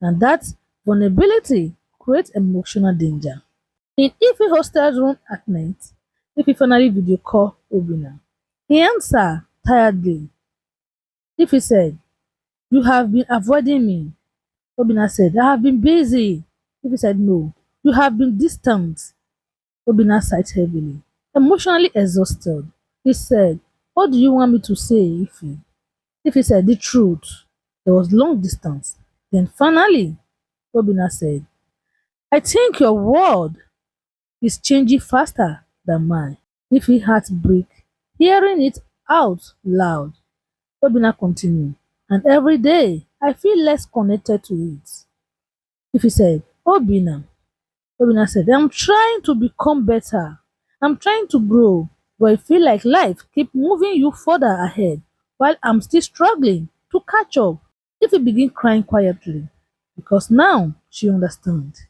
and that vulnerability creates emotional danger. In Ife hostel room at night, Ife finally video call Obina. He answered tiredly. Ife said, "You have been avoiding me." Obina said, "I have been busy." Ife said, "No, you have been distant." Obina sighed heavily, emotionally exhausted. He said, "What do you want me to say, Ife?" Ife said, "The truth." There was long distance. Then finally, Obina said, "I think your world is changing faster than mine." If he heartbreak, hearing it out loud, Obina continued, "And every day I feel less connected to it." If he said, Obina said, "I'm trying to become better. I'm trying to grow, but I feel like life keep moving you further ahead while I'm still struggling to catch up." If he begin crying quietly, because now she understands.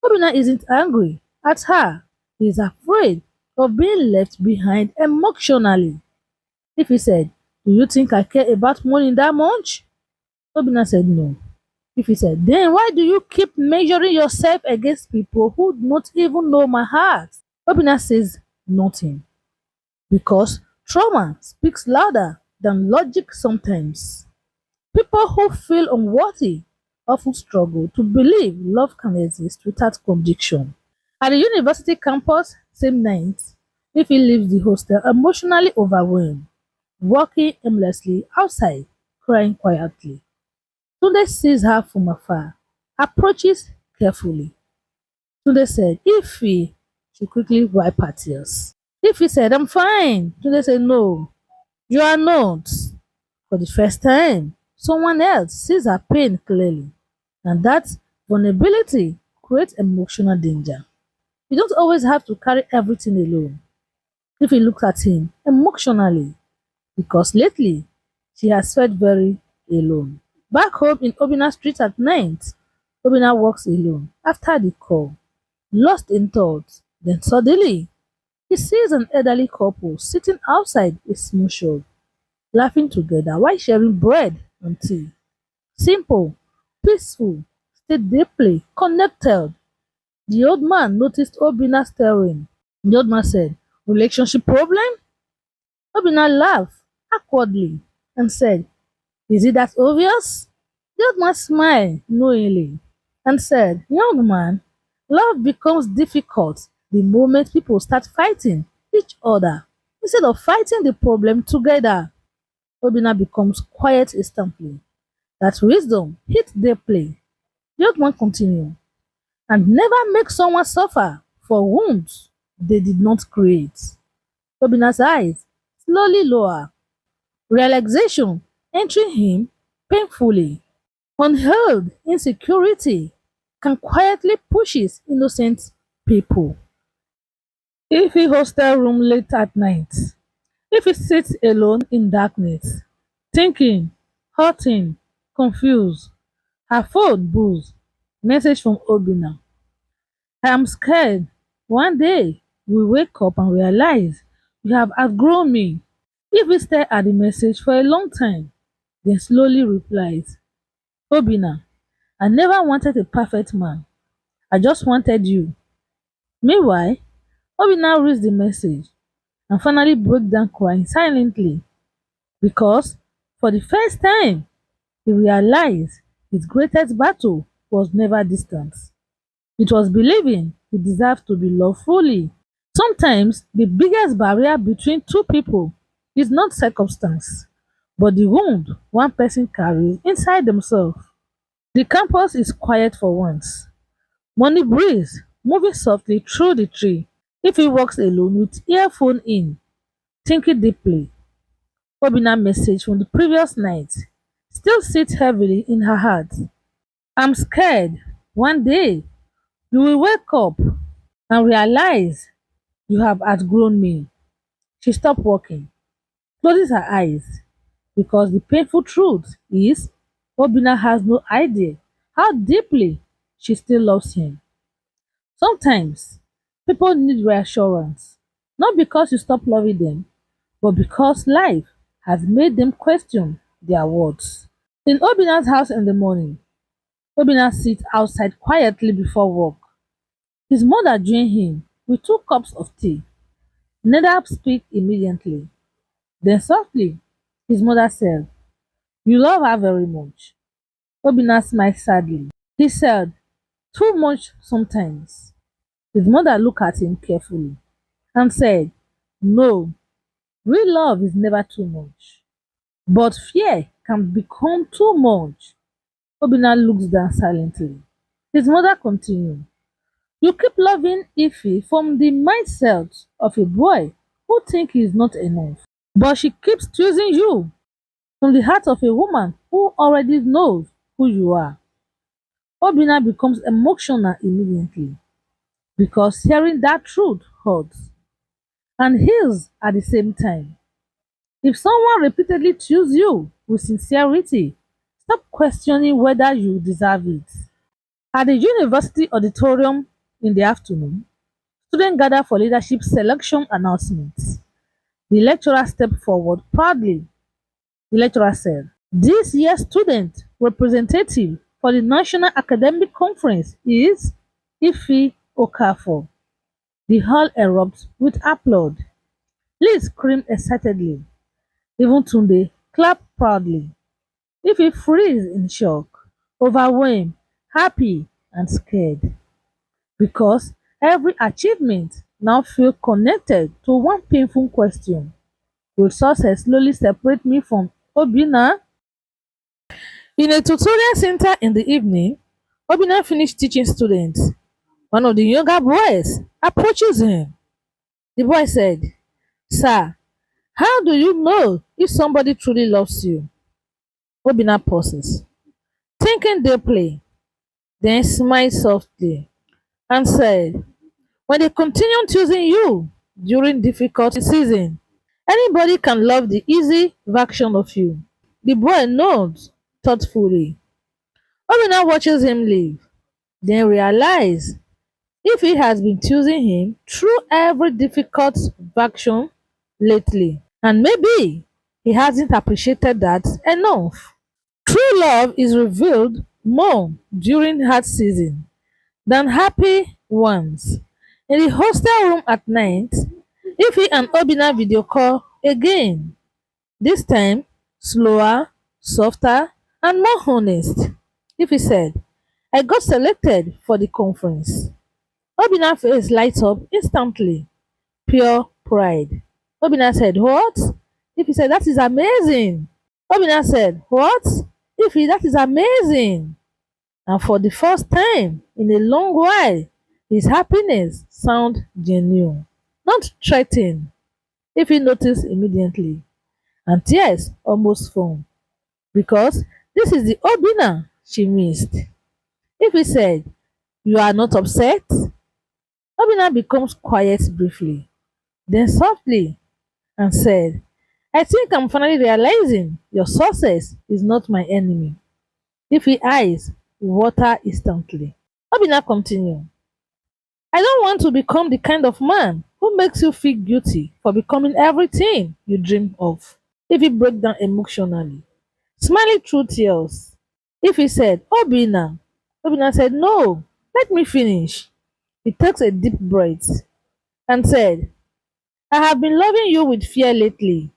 Obina isn't angry at her. He is afraid of being left behind emotionally. If he said, "Do you think I care about money that much?" Obina said no. If he said, "Then why do you keep measuring yourself against people who don't even know my heart?" Obina says nothing because trauma speaks louder than logic sometimes. People who feel unworthy often struggle to believe love can exist without conviction. At the university campus, same night, Fifi leaves the hostel emotionally overwhelmed, walking aimlessly outside, crying quietly. Tunde sees her from afar, approaches carefully. Tunde said, "Ify," she quickly wiped her tears. Ify said, "I'm fine." Tunde said, "No, you are not." For the first time, someone else sees her pain clearly, and that vulnerability creates emotional danger. You don't always have to carry everything alone. If you look at him emotionally, because lately she has felt very alone. Back home in Obina Street at night, Obina walks alone after the call, lost in thought. Then suddenly, he sees an elderly couple sitting outside a small shop, laughing together while sharing bread and tea. Simple, peaceful, still deeply connected. The old man noticed Obina staring. The old man said, "Relationship problem?" Obina laughed awkwardly and said, "Is it that obvious?" The old man smiled knowingly and said, "Young man, love becomes difficult the moment people start fighting each other instead of fighting the problem together." Obina becomes quiet instantly. That wisdom hit their play. The old man continued, "And never make someone suffer for wounds they did not create." Obina's eyes slowly lower, realization entering him painfully. Unhealed insecurity can quietly pushes innocent people. If he hostel room late at night, if he sits alone in darkness, thinking, hurting, confused, her phone buzz, message from Obina. "I am scared. One day we wake up and realize you have outgrown me." If he stared at the message for a long time, then slowly replies, "Obina, I never wanted a perfect man. I just wanted you." Meanwhile, Obina reads the message and finally broke down crying silently because for the first time he realized his greatest battle was never distance. It was believing he deserved to be loved fully. Sometimes the biggest barrier between two people is not circumstance, but the wound one person carries inside themselves. The campus is quiet for once. Morning breeze moving softly through the tree. If he walks alone with earphone in, thinking deeply, Obina message from the previous night still sits heavily in her heart. "I'm scared. One day you will wake up and realize you have outgrown me." She stopped walking, closes her eyes, because the painful truth is Obina has no idea how deeply she still loves him. Sometimes people need reassurance, not because you stop loving them, but because life has made them question their words. In Obina's house in the morning, Obinna sits outside quietly before work. His mother joined him with 2 cups of tea. Neither speak immediately. Then softly, his mother said, "You love her very much." Obinna smiled sadly. He said, "Too much sometimes." His mother looked at him carefully and said, "No, real love is never too much. But fear can become too much." Obinna looks down silently. His mother continued, "You keep loving Ify from the mindset of a boy who thinks he is not enough. But she keeps choosing you from the heart of a woman who already knows who you are." Obinna becomes emotional immediately because hearing that truth hurts and heals at the same time. If someone repeatedly chooses you with sincerity, stop questioning whether you deserve it. At the university auditorium in the afternoon, students gather for leadership selection announcements. The lecturer stepped forward proudly. The lecturer said, "This year's student representative for the National Academic Conference is Ify Okafor." The hall erupts with applause. Liz screamed excitedly. Even Tunde clapped proudly. Ify freezes in shock, overwhelmed, happy, and scared. Because every achievement now feels connected to one painful question. Will success slowly separate me from Obinna? In a tutorial center in the evening, Obinna finished teaching students. One of the younger boys approaches him. The boy said, "Sir, how do you know if somebody truly loves you?" Obinna pauses, thinking deeply, then smiled softly and said, "When they continue choosing you during difficult season, anybody can love the easy version of you." The boy nods thoughtfully. Obinna watches him leave, then realizes if he has been choosing him through every difficult version lately. And maybe he hasn't appreciated that enough. True love is revealed more during hard season than happy ones. In the hostel room at night, Ify and Obinna video call again. This time, slower, softer, and more honest. Ify said, "I got selected for the conference." Obinna face lights up instantly. Pure pride. Obinna said, "What?" Ify said, "That is amazing." Obinna said, "What?" Ify, "That is amazing." And for the first time in a long while, his happiness sounded genuine, not threatened. Ify noticed immediately, and tears almost formed, because this is the Obinna she missed. Ify said, "You are not upset?" Obinna becomes quiet briefly, then softly and said, "I think I'm finally realizing your success is not my enemy." Ify eyes water instantly. Obinna continued, "I don't want to become the kind of man who makes you feel guilty for becoming everything you dream of." Ify broke down emotionally, smiling through tears. Ify said, "Obinna." Obinna said, "No, let me finish." He takes a deep breath and said, "I have been loving you with fear lately,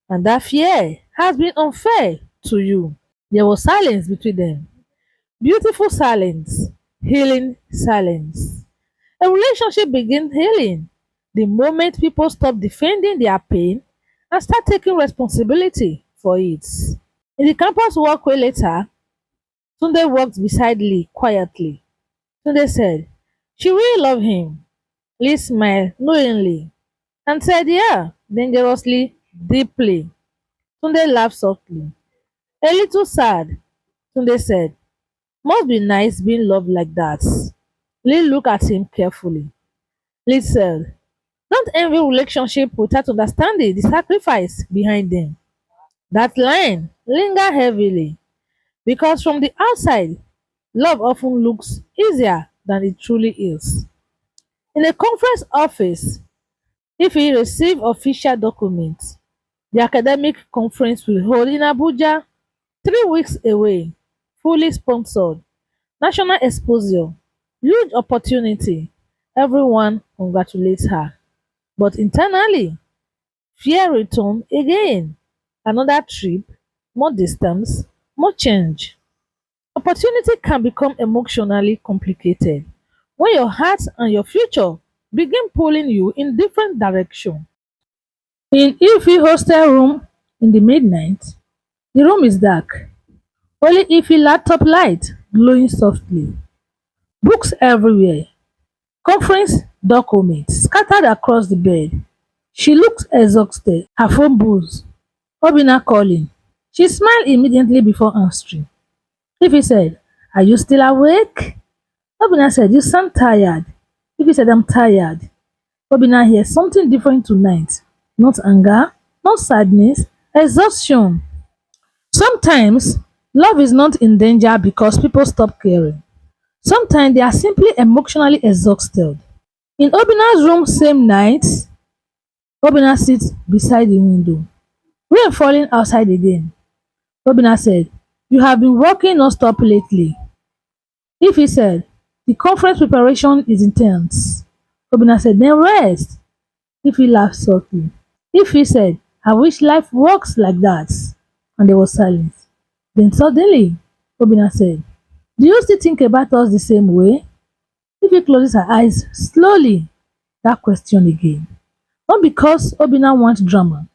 and that fear has been unfair to you." There was silence between them. Beautiful silence, healing silence. A relationship begins healing the moment people stop defending their pain and start taking responsibility for it. In the campus walkway later, Tunde walked beside Lee quietly. Tunde said, "She really loved him." Lee smiled knowingly and said, "Yeah, dangerously, deeply." Tunde laughed softly. "A little sad," Tunde said. "Must be nice being loved like that." Lee looked at him carefully. Lee said, "Don't envy relationship without understanding the sacrifice behind them." That line lingered heavily because from the outside, love often looks easier than it truly is. In a conference office, if he receive official documents, the academic conference will hold in Abuja, 3 weeks away, fully sponsored. National exposure, huge opportunity. Everyone congratulates her. But internally, fear return again. Another trip, more distance, more change. Opportunity can become emotionally complicated when your heart and your future begin pulling you in different directions. In Ify hostel room in the midnight, the room is dark. Only Ify laptop light glowing softly. Books everywhere. Conference documents scattered across the bed. She looked exhausted. Her phone buzzed. Obina calling. She smiled immediately before answering. Ify said, "Are you still awake?" Obina said, "You sound tired." Ify said, "I'm tired." Obina hears something different tonight. Not anger, not sadness, exhaustion. Sometimes love is not in danger because people stop caring. Sometimes they are simply emotionally exhausted. In Obina's room same night, Obina sits beside the window. Rain falling outside again. Obina said, "You have been working non-stop lately." Ify said, "The conference preparation is intense." Obina said, "Then rest." Ify laughed softly. Ify said, "I wish life works like that." And there was silence. Then suddenly, Obina said, "Do you still think about us the same way?" Ify closes her eyes slowly. That question again. Not because Obina wants drama,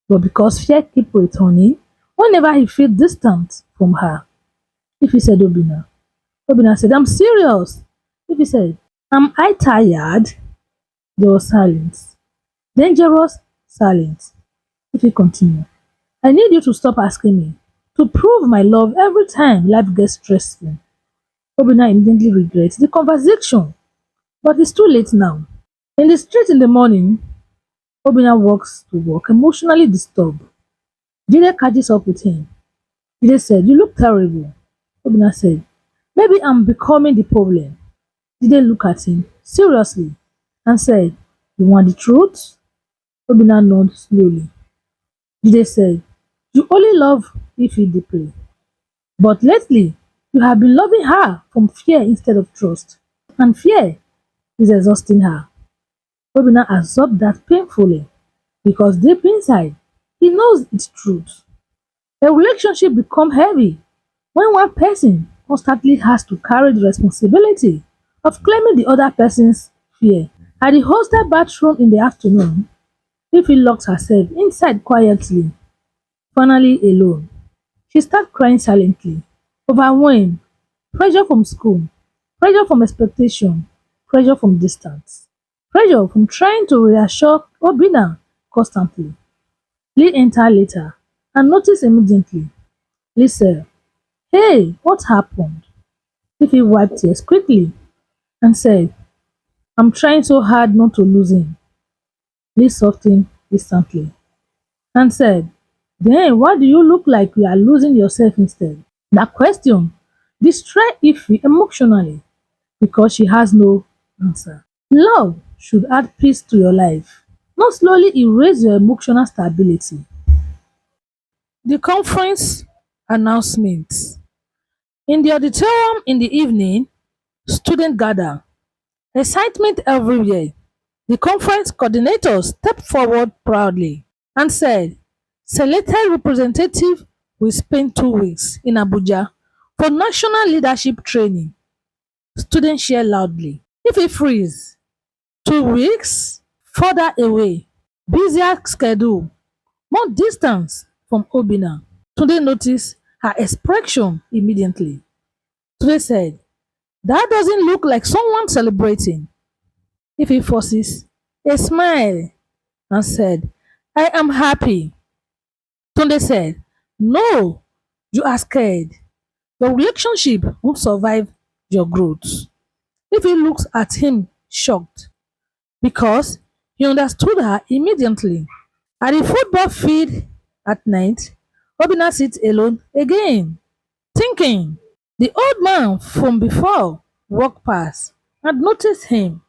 but because fear keeps returning whenever he feels distant from her. Ify said, "Obina." Obina said, "I'm serious." Ify said, "Am I tired?" There was silence. Dangerous silence. Ify continued, "I need you to stop asking me to prove my love every time life gets stressful." Obina immediately regrets the conversation, but it's too late now. In the street in the morning, Obina walks to work emotionally disturbed. Jide catches up with him. Jide said, "You look terrible." Obina said, "Maybe I'm becoming the problem." Jide looked at him seriously and said, "You want the truth?" Obina nodded slowly. Jide said, "You only love Ify deeply. But lately, you have been loving her from fear instead of trust. And fear is exhausting her." Obina absorbed that painfully because deep inside, he knows its truth. A relationship becomes heavy when one person constantly has to carry the responsibility of claiming the other person's fear. At the hostel bathroom in the afternoon, Fifi locked herself inside quietly, finally alone. She started crying silently, overwhelmed, pressure from school, pressure from expectation, pressure from distance, pressure from trying to reassure Obina constantly. Lee entered later and noticed immediately. Lee said, "Hey, what happened?" Fifi wiped tears quickly and said, "I'm trying so hard not to lose him." Lee softened instantly and said, "Then why do you look like you are losing yourself instead?" That question distressed Ify emotionally because she has no answer. Love should add peace to your life, not slowly erase your emotional stability. The conference announcement. In the auditorium in the evening, students gather. Excitement everywhere. The conference coordinator stepped forward proudly and said, "Selected representative will spend 2 weeks in Abuja for national leadership training." Students cheer loudly. If it freeze, 2 weeks further away, busier schedule, more distance from Obina. Tunde noticed her expression immediately. Tunde said, "That doesn't look like someone celebrating." If he forces a smile and said, "I am happy." Tunde said, "No, you are scared. Your relationship won't survive your growth." If he looks at him shocked because he understood her immediately. At the football field at night, Obina sits alone again, thinking. The old man from before walked past and noticed him.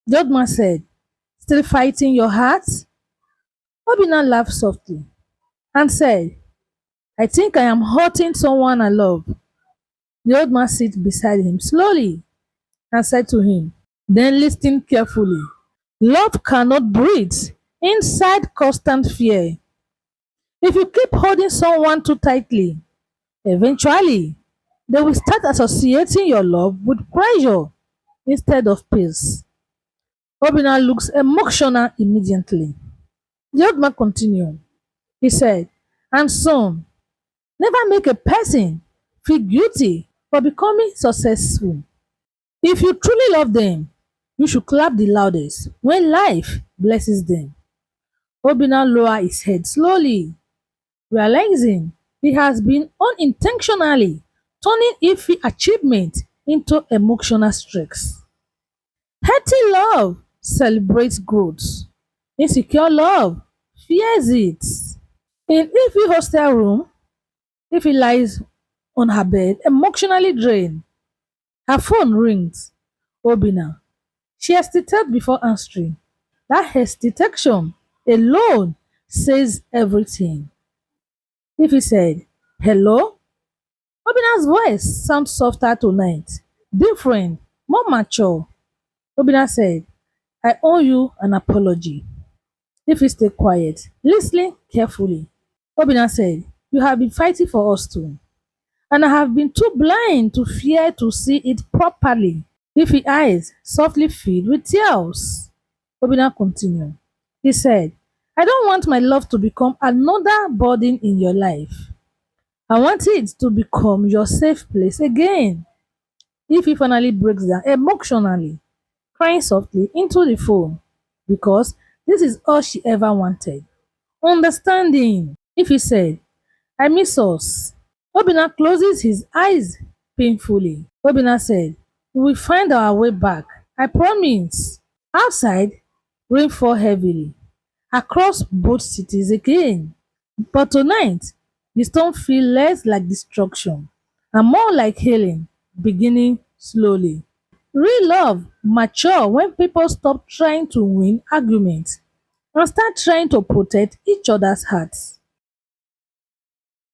The old man said, "Still fighting your heart?" Obina laughed softly and said, "I think I am hurting someone I love." The old man sat beside him slowly and said to him, then listen carefully. Love cannot breathe inside constant fear. If you keep holding someone too tightly, eventually they will start associating your love with pressure instead of peace. Obina looks emotional immediately. The old man continued. He said, and so, never make a person feel guilty for becoming successful. If you truly love them, you should clap the loudest when life blesses them. Obina lowered his head slowly, realizing he has been unintentionally turning iffy achievement into emotional stress. Healthy love celebrates growth. Insecure love fears it. In Ify hostel room, Ify lies on her bed, emotionally drained. Her phone rings. Obina. She hesitated before answering. That hesitation alone says everything. Ify said, hello? Obina's voice sounds softer tonight, different, more mature. Obina said, I owe you an apology. If you stay quiet, listening carefully. Obina said, you have been fighting for us too, and I have been too blind to fear to see it properly. If his eyes softly filled with tears. Obina continued. He said, I don't want my love to become another burden in your life. I want it to become your safe place again. If he finally breaks down emotionally, crying softly into the phone, because this is all she ever wanted. Understanding. If he said, I miss us. Obina closes his eyes painfully. Obina said, we will find our way back. I promise. Outside, rain fall heavily across both cities again. But tonight, the storm feel less like destruction and more like healing, beginning slowly. Real love mature when people stop trying to win arguments and start trying to protect each other's hearts.